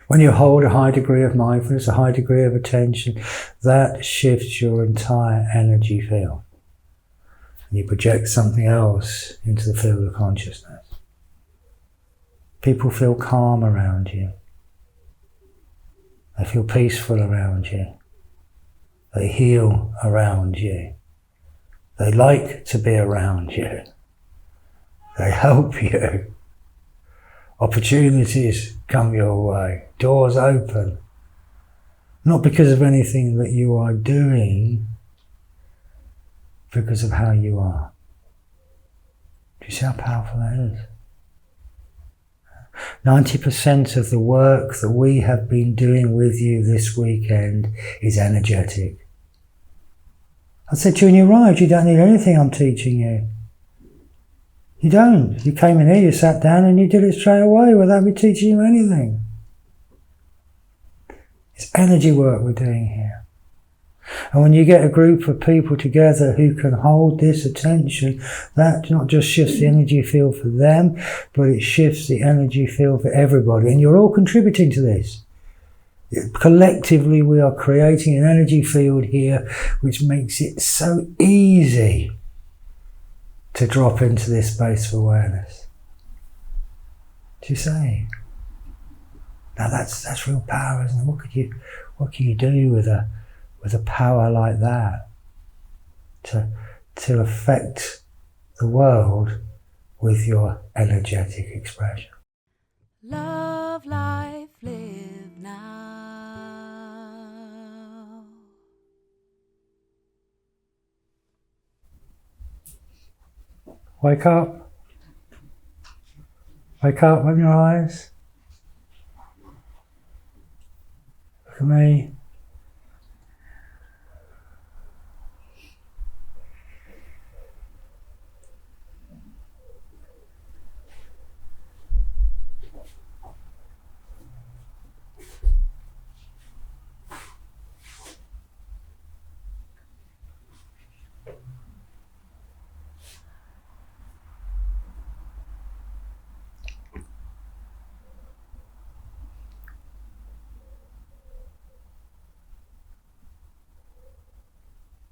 When you hold a high degree of mindfulness, a high degree of attention, that shifts your entire energy field. And you project something else into the field of consciousness. People feel calm around you. They feel peaceful around you. They heal around you. They like to be around you. They help you. Opportunities come your way. Doors open. Not because of anything that you are doing, because of how you are. Do you see how powerful that is? 90% of the work that we have been doing with you this weekend is energetic. I said to you when you arrived, you don't need anything I'm teaching you. You don't. You came in here, you sat down and you did it straight away without me teaching you anything. It's energy work we're doing here. And when you get a group of people together who can hold this attention, that not just shifts the energy field for them, but it shifts the energy field for everybody. And you're all contributing to this. Collectively, we are creating an energy field here which makes it so easy to drop into this space of awareness. Do you see? Now that's real power, isn't it? What can you do with a power like that to affect the world with your energetic expression? Love life, live now. Wake up. Wake up, open your eyes. Look at me.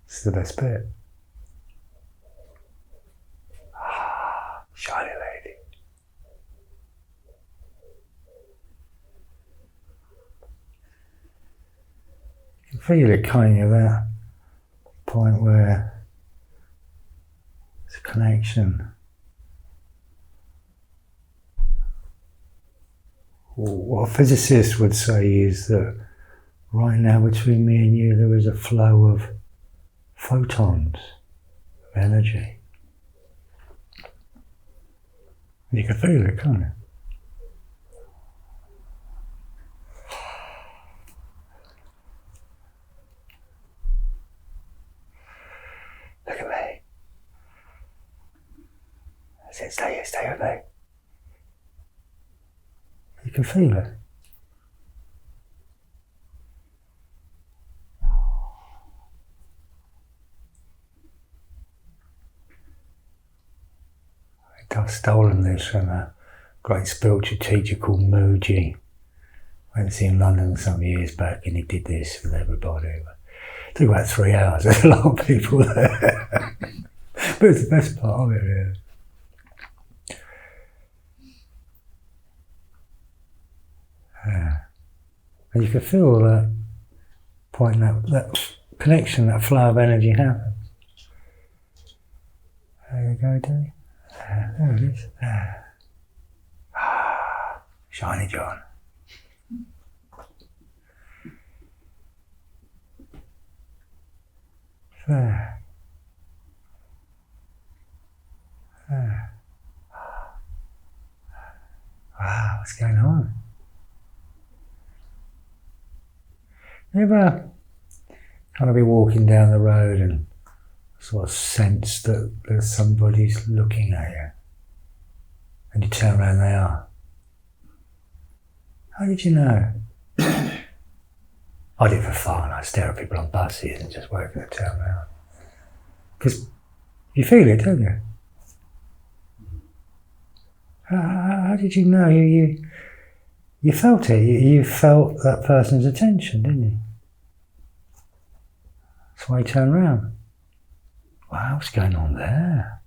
This is the best bit. Shiny lady. You can feel it kind of, that point where there's a connection. What a physicist would say is that right now between me and you there is a flow of photons of energy. You can feel it, can't you? Look at me. I said, stay here, stay with me. You can feel it. I've stolen this from a great spiritual teacher called Mooji. I went to see him in London some years back and he did this with everybody. It took about 3 hours, there's a lot of people there. But it's the best part of it, really. Yeah. And you can feel that point, that connection, that flow of energy happens. There you go, Dave. There it is. Shiny John. There. There. Wow, what's going on? You ever kind of be walking down the road and sort of sense that there's somebody's looking at you, and you turn around and they are? How did you know? I do it for fun. I stare at people on buses and just wait for them to turn around. Because you feel it, don't you? How did you know? You You felt it. You felt that person's attention, didn't you? That's why you turned around. Wow, what's going on there?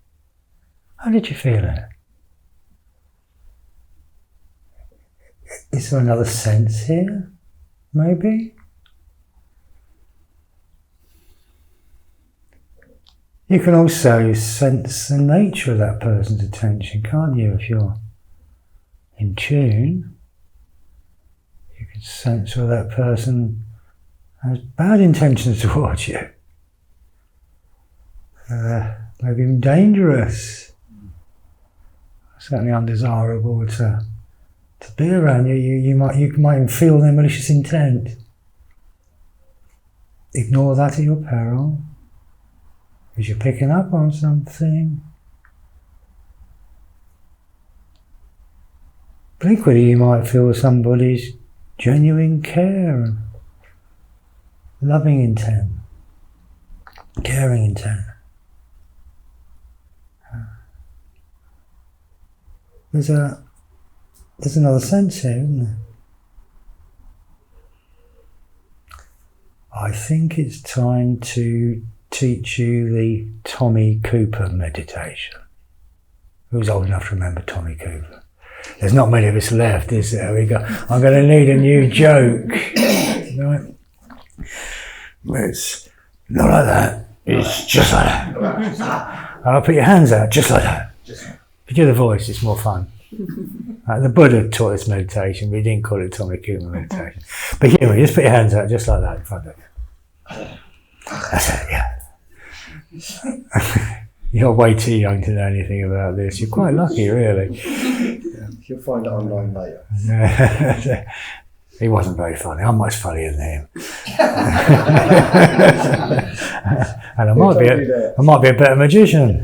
How did you feel it? Is there another sense here? Maybe? You can also sense the nature of that person's attention, can't you? If you're in tune, you can sense whether that person has bad intentions towards you. Maybe even dangerous. Certainly undesirable to be around you. You might even feel their malicious intent. Ignore that at your peril. Because you're picking up on something. But equally you might feel somebody's genuine care and loving intent, caring intent. There's another sense here, isn't there? I think it's time to teach you the Tommy Cooper meditation. Who's old enough to remember Tommy Cooper? There's not many of us left, is there? I'm going to need a new joke. Right? It's not like that. It's just like that. And I'll put your hands out just like that. If you do the voice, it's more fun. The Buddha taught us meditation, but he didn't call it Tommy Cooper meditation. But here, just put your hands out just like that in front of you. That's it, yeah. You're way too young to know anything about this. You're quite lucky, really. You'll find it online later. He wasn't very funny. I'm much funnier than him. And I might be a better magician.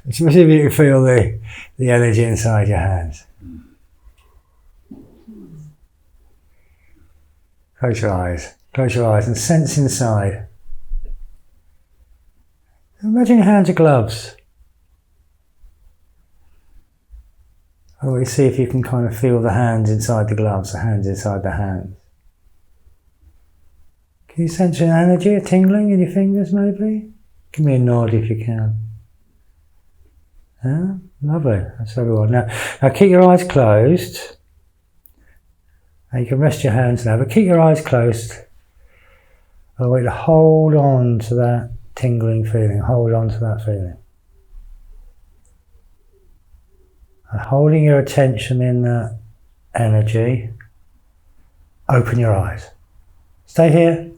Especially if you can feel the energy inside your hands. Close your eyes and sense inside. Imagine your hands are gloves. Always see if you can kind of feel the hands inside the gloves, the hands inside the hands. Can you sense an energy, a tingling in your fingers maybe? Give me a nod if you can. Yeah? Lovely, that's everyone. Now keep your eyes closed. Now you can rest your hands now, but keep your eyes closed. I want you to hold on to that tingling feeling, hold on to that feeling. And holding your attention in that energy, open your eyes. Stay here.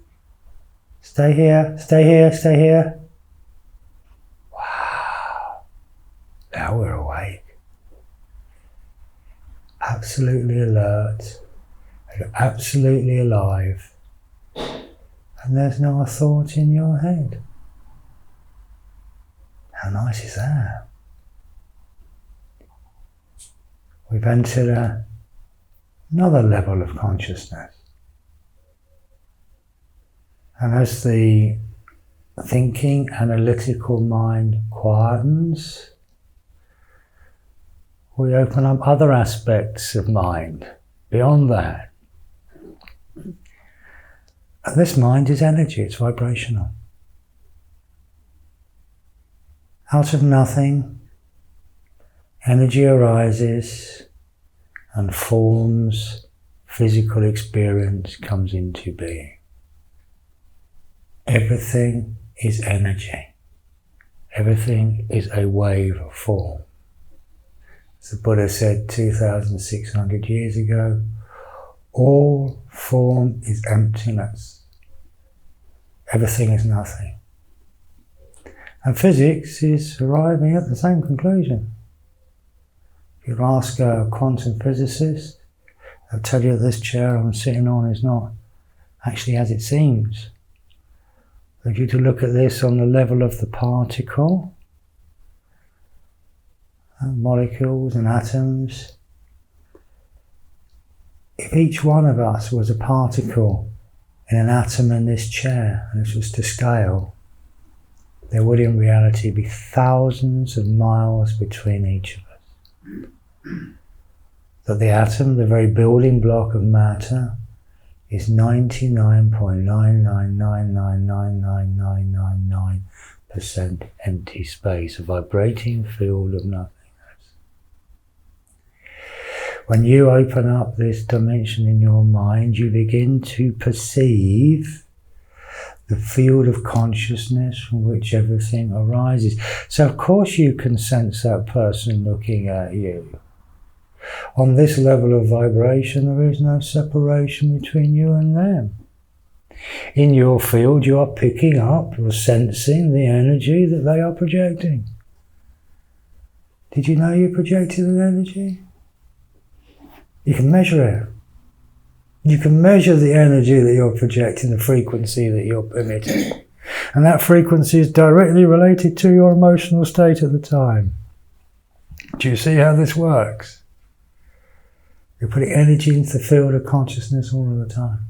Stay here, stay here, stay here. Wow. Now we're awake. Absolutely alert. You're absolutely alive. And there's not a thought in your head. How nice is that? We've entered another level of consciousness. And as the thinking, analytical mind quietens, we open up other aspects of mind beyond that. And this mind is energy, it's vibrational. Out of nothing, energy arises and forms, physical experience comes into being. Everything is energy. Everything is a wave of form. As the Buddha said 2,600 years ago, all form is emptiness. Everything is nothing. And physics is arriving at the same conclusion. If you ask a quantum physicist, they'll tell you that this chair I'm sitting on is not actually as it seems. If you to look at this on the level of the particle, molecules and atoms, if each one of us was a particle in an atom in this chair, and this was to scale, there would in reality be thousands of miles between each of us. that the atom, the very building block of matter, is 99.999999999% empty space, a vibrating field of nothingness. When you open up this dimension in your mind, you begin to perceive the field of consciousness from which everything arises. So of course you can sense that person looking at you. On this level of vibration, there is no separation between you and them. In your field, you are picking up, you're sensing the energy that they are projecting. Did you know you projected an energy? You can measure it. You can measure the energy that you're projecting, the frequency that you're emitting. And that frequency is directly related to your emotional state at the time. Do you see how this works? You're putting energy into the field of consciousness all of the time.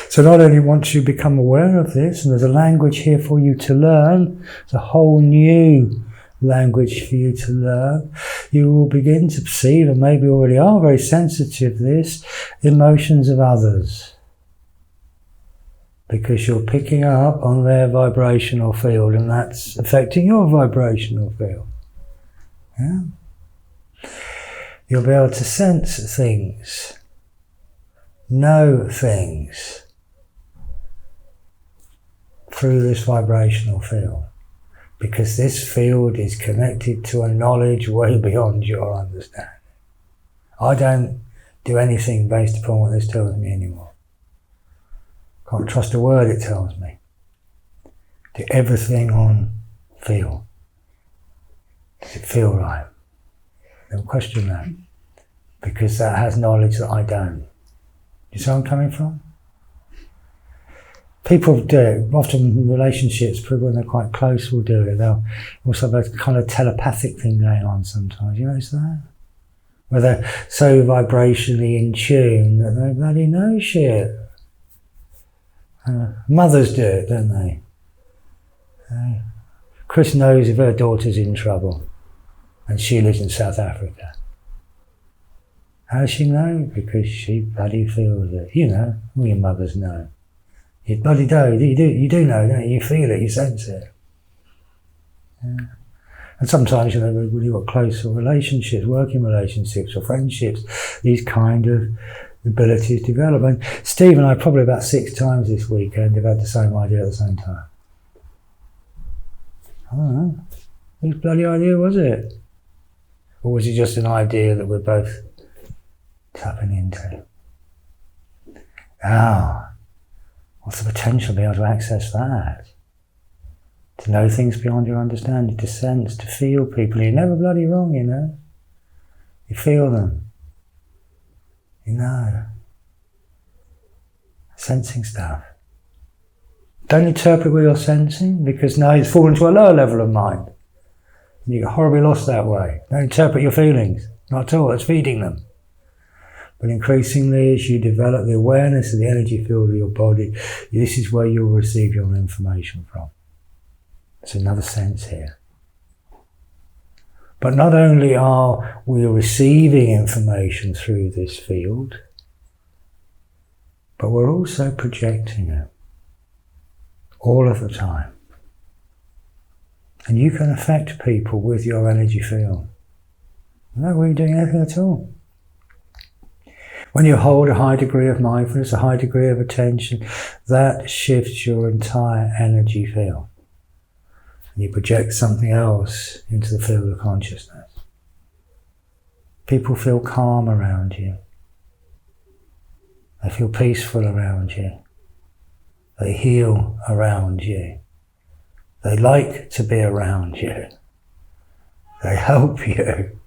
So not only once you become aware of this, and there's a language here for you to learn, it's a whole new language for you to learn, you will begin to perceive, and maybe already are very sensitive to this, emotions of others. Because you're picking up on their vibrational field, and that's affecting your vibrational field. Yeah? You'll be able to sense things, know things through this vibrational field, because this field is connected to a knowledge way beyond your understanding. I don't do anything based upon what this tells me anymore. Can't trust a word it tells me. Do everything on feel. Does it feel right? Don't question that, because that has knowledge that I don't. You see where I'm coming from? People do it, often relationships, people when they're quite close will do it. They'll also have a kind of telepathic thing going on sometimes. You notice that? Where they're so vibrationally in tune that they bloody know shit. Mothers do it, don't they? Chris knows if her daughter's in trouble. And she lives in South Africa. How does she know? Because she bloody feels it. You know, all your mothers know. You bloody do. You do know, don't you? You feel it, you sense it. Yeah. And sometimes, you know, when you've got close relationships, working relationships or friendships, these kind of abilities develop. And Steve and I probably about 6 times this weekend have had the same idea at the same time. I don't know. Whose bloody idea was it? Or was it just an idea that we're both tapping into? What's the potential to be able to access that? To know things beyond your understanding, to sense, to feel people. You're never bloody wrong, you know. You feel them. You know. Sensing stuff. Don't interpret what you're sensing, because now it's fallen to a lower level of mind. You get horribly lost that way. Don't interpret your feelings. Not at all. It's feeding them. But increasingly, as you develop the awareness of the energy field of your body, this is where you'll receive your information from. There's another sense here. But not only are we receiving information through this field, but we're also projecting it all of the time. And you can affect people with your energy field. Not really doing anything at all. When you hold a high degree of mindfulness, a high degree of attention, that shifts your entire energy field. And you project something else into the field of consciousness. People feel calm around you. They feel peaceful around you. They heal around you. They like to be around you. They help you.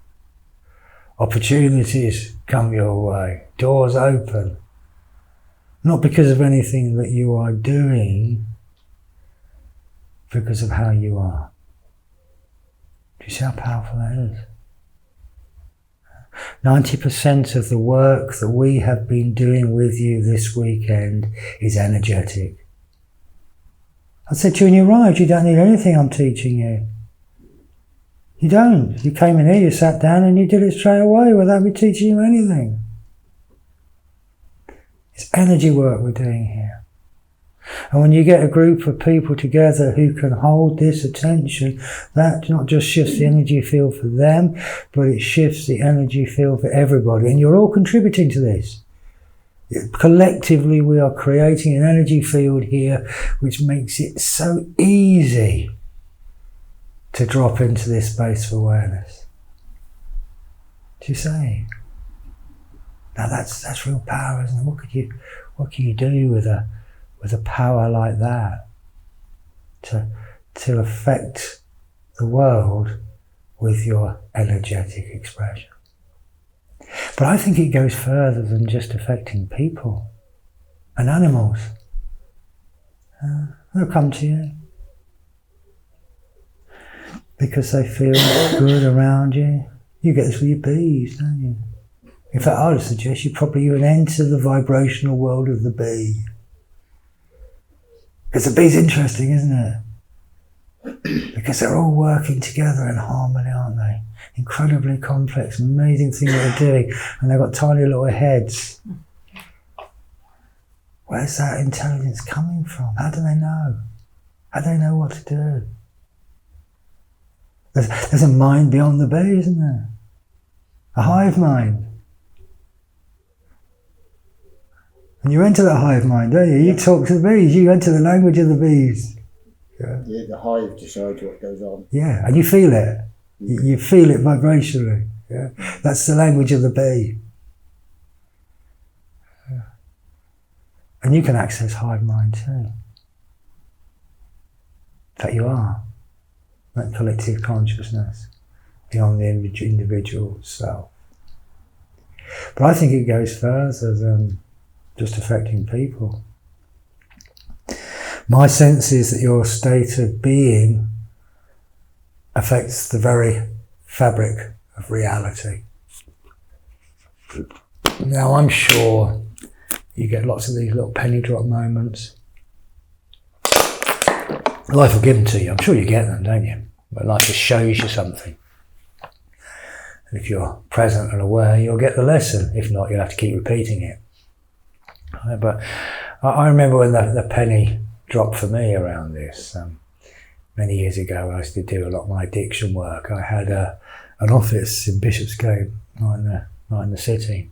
Opportunities come your way. Doors open. Not because of anything that you are doing, because of how you are. Do you see how powerful that is? 90% of the work that we have been doing with you this weekend is energetic. I said to you when you arrived, you don't need anything I'm teaching you. You don't. You came in here, you sat down and you did it straight away without me teaching you anything. It's energy work we're doing here. And when you get a group of people together who can hold this attention, that not just shifts the energy field for them, but it shifts the energy field for everybody. And you're all contributing to this. Collectively, we are creating an energy field here which makes it so easy to drop into this space of awareness. Do you see? Now that's real power, isn't it? What can you do with a power like that to affect the world with your energetic expression? But I think it goes further than just affecting people and animals. They'll come to you because they feel good around you. You get this with your bees, don't you? In fact, I would suggest you would enter the vibrational world of the bee. Because the bee's interesting, isn't it? Because they're all working together in harmony, aren't they? Incredibly complex, amazing thing they're doing, and they've got tiny little heads. Where's that intelligence coming from? How do they know? How do they know what to do? There's a mind beyond the bee, isn't there? A hive mind. And you enter that hive mind, don't you? You talk to the bees, you enter the language of the bees. Yeah, the hive decides what goes on. Yeah, and you feel it. You feel it vibrationally. Yeah? That's the language of the bee. Yeah. And you can access hive mind too. In fact, you are. That collective consciousness beyond the individual self. But I think it goes further than just affecting people. My sense is that your state of being affects the very fabric of reality. Now, I'm sure you get lots of these little penny drop moments. Life will give them to you. I'm sure you get them, don't you? But life just shows you something. And if you're present and aware, you'll get the lesson. If not, you'll have to keep repeating it. But I remember when the penny dropped for me around this. Many years ago, I used to do a lot of my addiction work. I had an office in Bishopsgate, right in the city.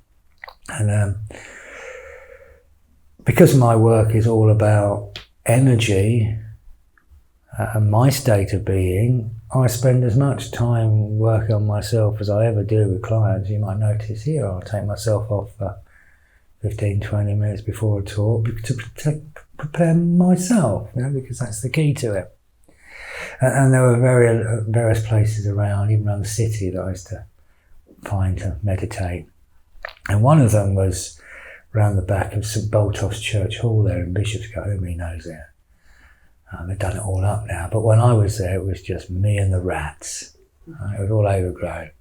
And because my work is all about energy and my state of being, I spend as much time working on myself as I ever do with clients. You might notice here, I'll take myself off for 15, 20 minutes before a talk to prepare myself, because that's the key to it. And there were various places around, even around the city, that I used to find to meditate. And one of them was around the back of St Boltoff's Church Hall there in Bishopsgate. Everybody knows it. They've done it all up now. But when I was there, it was just me and the rats. It was all overgrown.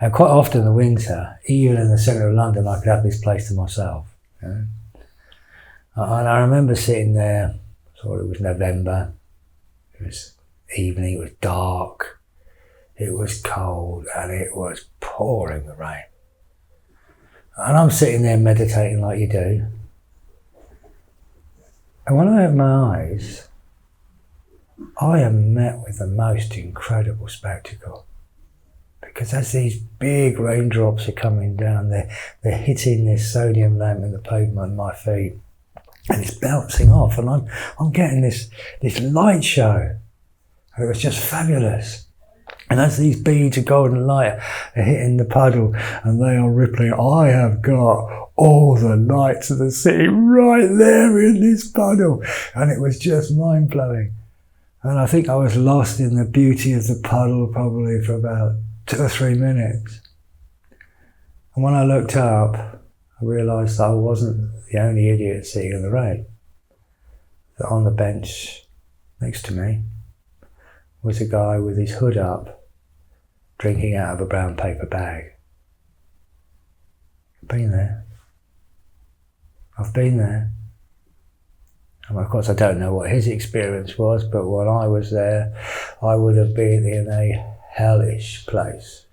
And quite often in the winter, even in the centre of London, I could have this place to myself. And I remember sitting there, it was November, it was evening, it was dark, it was cold, and it was pouring the rain. And I'm sitting there meditating like you do. And when I open my eyes, I am met with the most incredible spectacle. Because as these big raindrops are coming down, they're hitting this sodium lamp in the pavement at my feet. And it's bouncing off, and I'm getting this light show. And it was just fabulous. And as these beads of golden light are hitting the puddle and they are rippling, I have got all the lights of the city right there in this puddle. And it was just mind-blowing. And I think I was lost in the beauty of the puddle probably for about 2 or 3 minutes. And when I looked up, I realised that I wasn't the only idiot sitting in the rain. That on the bench next to me was a guy with his hood up, drinking out of a brown paper bag. I've been there. I've been there. And of course I don't know what his experience was, but when I was there, I would have been in a hellish place.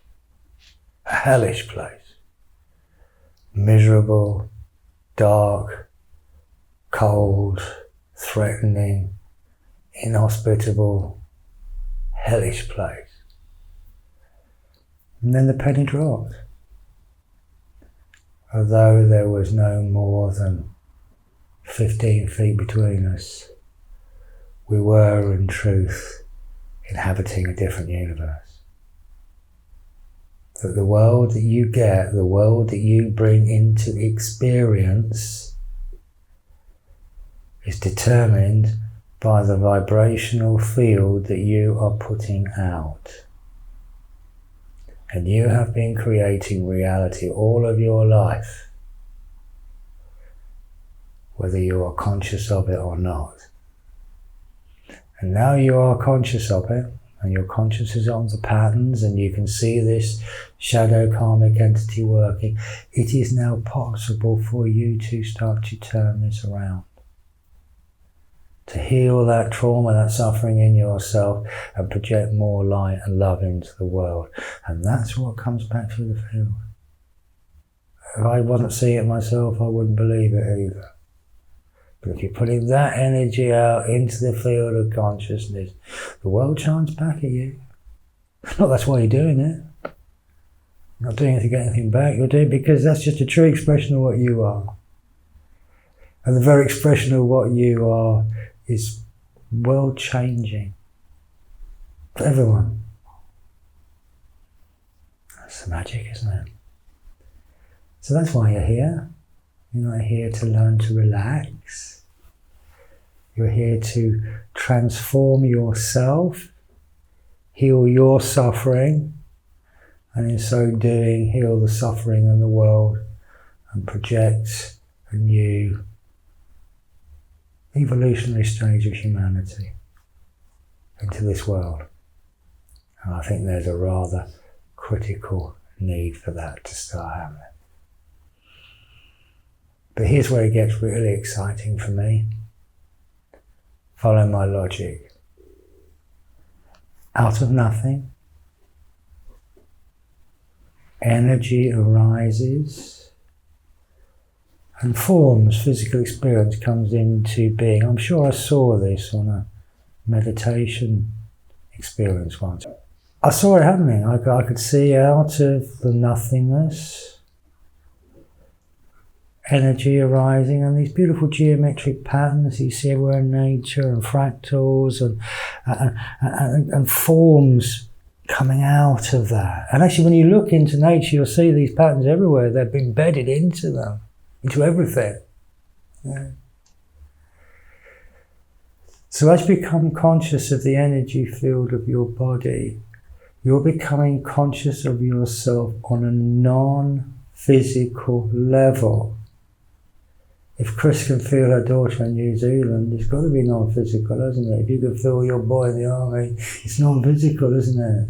A hellish place. Miserable, dark, cold, threatening, inhospitable, hellish place. And then the penny dropped. Although there was no more than 15 feet between us, we were in truth inhabiting a different universe. That the world that you get, the world that you bring into experience, is determined by the vibrational field that you are putting out. And you have been creating reality all of your life, whether you are conscious of it or not. And now you are conscious of it, and your conscious is on the patterns, and you can see this shadow karmic entity working. It is now possible for you to start to turn this around, to heal that trauma, that suffering in yourself, and project more light and love into the world. And that's what comes back through the field. If I wasn't seeing it myself, I wouldn't believe it either. But if you're putting that energy out into the field of consciousness, the world shines back at you. Not that's why you're doing it. You're not doing it to get anything back. You're doing it because that's just a true expression of what you are. And the very expression of what you are is world changing for everyone. That's the magic, isn't it? So that's why you're here. You're not here to learn to relax. You're here to transform yourself, heal your suffering, and in so doing, heal the suffering in the world and project a new evolutionary stage of humanity into this world. And I think there's a rather critical need for that to start happening. But here's where it gets really exciting for me. Follow my logic. Out of nothing, energy arises and forms, physical experience comes into being. I'm sure I saw this on a meditation experience once. I saw it happening. I could see out of the nothingness energy arising, and these beautiful geometric patterns you see everywhere in nature, and fractals and forms coming out of that. And actually, when you look into nature, you'll see these patterns everywhere. They've been embedded into them, into everything. Yeah. So as you become conscious of the energy field of your body, you're becoming conscious of yourself on a non-physical level. If Chris can feel her daughter in New Zealand, it's got to be non-physical, isn't it? If you can feel your boy in the army, it's non-physical, isn't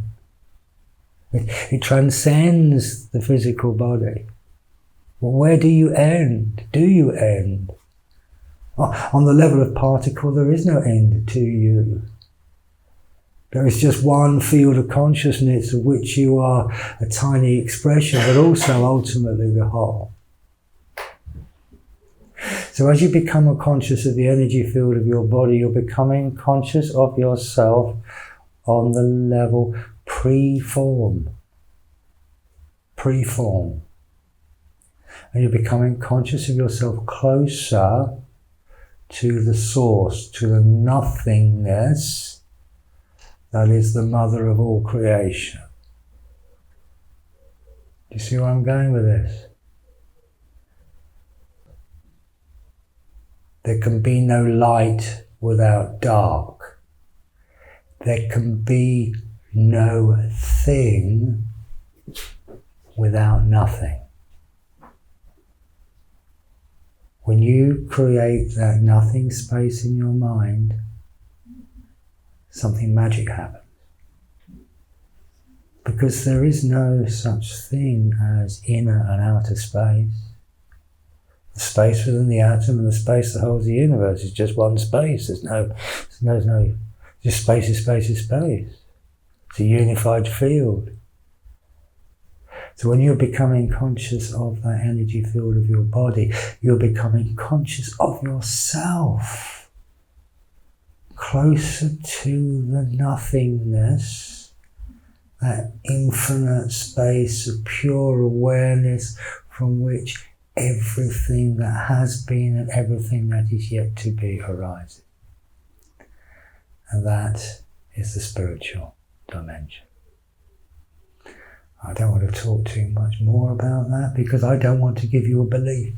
it? It transcends the physical body. Well, where do you end? Do you end? On the level of particle, there is no end to you. There is just one field of consciousness of which you are a tiny expression, but also ultimately the whole. So as you become conscious of the energy field of your body, you're becoming conscious of yourself on the level pre-form. Pre-form. And you're becoming conscious of yourself closer to the source, to the nothingness that is the mother of all creation. Do you see where I'm going with this? There can be no light without dark. There can be no thing without nothing. When you create that nothing space in your mind, something magic happens. Because there is no such thing as inner and outer space. The space within the atom and the space that holds the universe is just one space. There's no, just space is space is space. It's a unified field. So when you're becoming conscious of that energy field of your body, you're becoming conscious of yourself. Closer to the nothingness, that infinite space of pure awareness from which everything that has been and everything that is yet to be arises. And that is the spiritual dimension. I don't want to talk too much more about that because I don't want to give you a belief.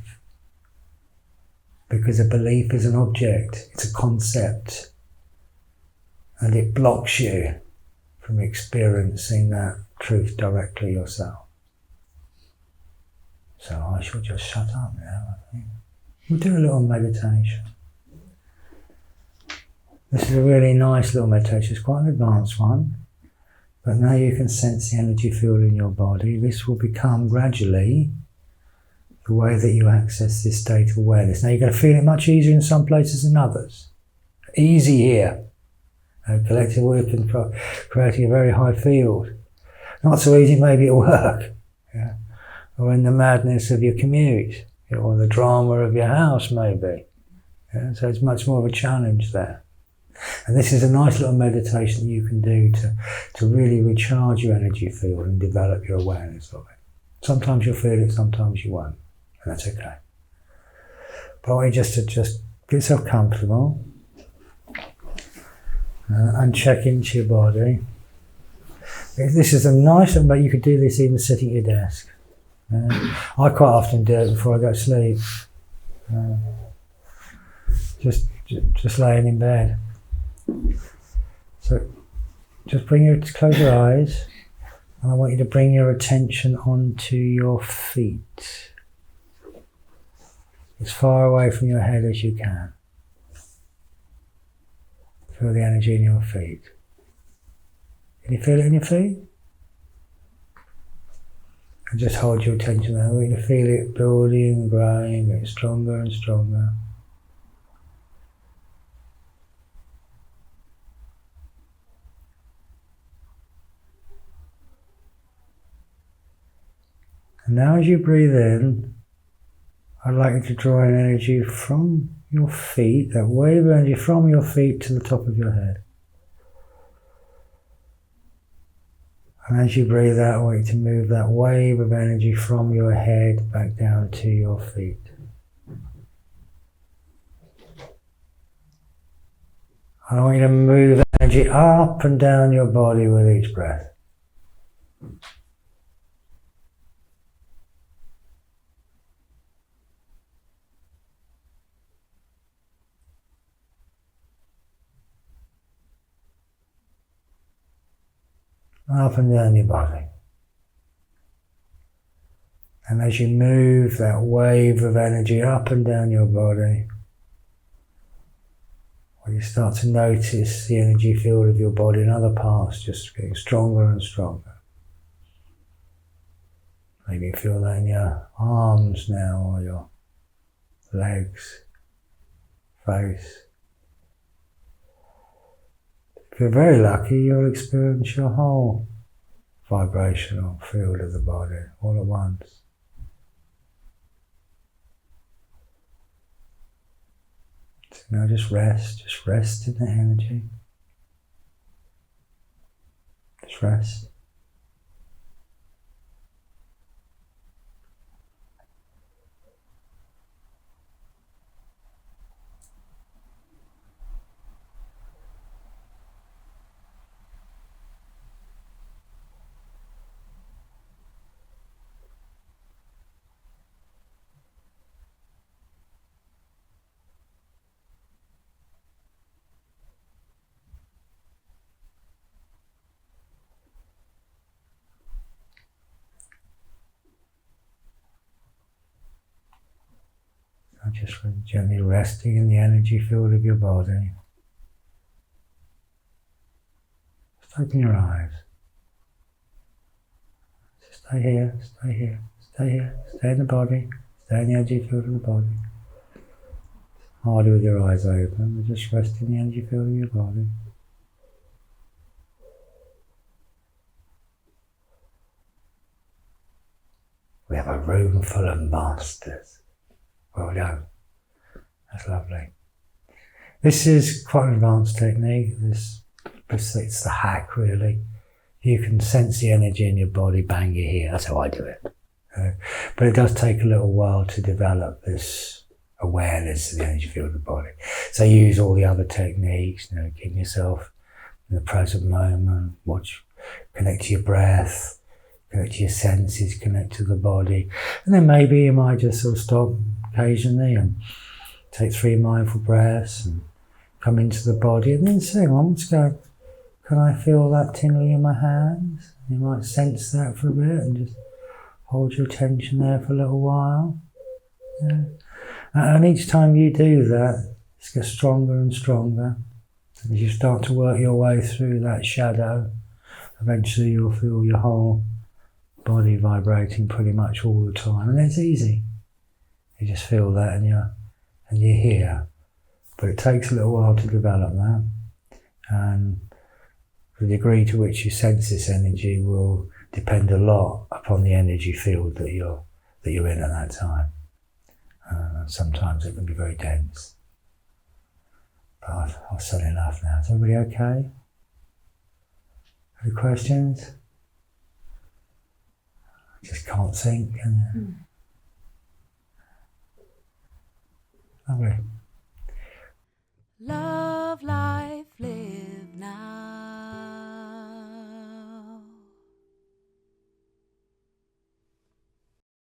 Because a belief is an object, it's a concept, and it blocks you from experiencing that truth directly yourself. So I shall just shut up now, I think. We'll do a little meditation. This is a really nice little meditation. It's quite an advanced one. But now you can sense the energy field in your body. This will become gradually the way that you access this state of awareness. Now you're going to feel it much easier in some places than others. Easy here. Collective work and creating a very high field. Not so easy maybe at work. Yeah? Or in the madness of your commute. Or the drama of your house maybe. Yeah? So it's much more of a challenge there. And this is a nice little meditation that you can do to really recharge your energy field and develop your awareness of it. Sometimes you'll feel it, sometimes you won't. And that's okay. But I want you to just get yourself comfortable and check into your body. This is a nice one, but you could do this even sitting at your desk. I quite often do it before I go to sleep. Just laying in bed. So just close your eyes, and I want you to bring your attention onto your feet. As far away from your head as you can. Feel the energy in your feet. Can you feel it in your feet? And just hold your attention there. I want you to feel it building and growing, getting stronger and stronger. And now as you breathe in, I'd like you to draw in energy from your feet, that wave of energy from your feet to the top of your head. And as you breathe out, I want you to move that wave of energy from your head back down to your feet. I want you to move that energy up and down your body with each breath. Up and down your body. And as you move that wave of energy up and down your body, when you start to notice the energy field of your body in other parts just getting stronger and stronger. Maybe you feel that in your arms now, or your legs, face. If you're very lucky, you'll experience your whole vibrational field of the body all at once. So now just rest in the energy. Just rest. Just gently resting in the energy field of your body. Just open your eyes. Just stay here, stay here, stay here, stay in the body, stay in the energy field of the body. Harder with your eyes open, but just rest in the energy field of your body. We have a room full of masters. Well done. That's lovely. This is quite an advanced technique. It's the hack, really. You can sense the energy in your body, bang, you're here. That's how I do it. But it does take a little while to develop this awareness of the energy field of the body. So use all the other techniques, keep yourself in the present moment, connect to your breath, connect to your senses, connect to the body. And then maybe you might just sort of stop occasionally and take 3 mindful breaths and come into the body and then say, well, let's go. Can I feel that tingling in my hands? You might sense that for a bit and just hold your attention there for a little while. Yeah. And each time you do that, it gets stronger and stronger. And as you start to work your way through that shadow, eventually you'll feel your whole body vibrating pretty much all the time. And it's easy. You just feel that and you're here. But it takes a little while to develop that. And the degree to which you sense this energy will depend a lot upon the energy field that you're in at that time. Sometimes it can be very dense. But I've said enough now. Is everybody okay? Any questions? Just can't think, can you? Lovely. Love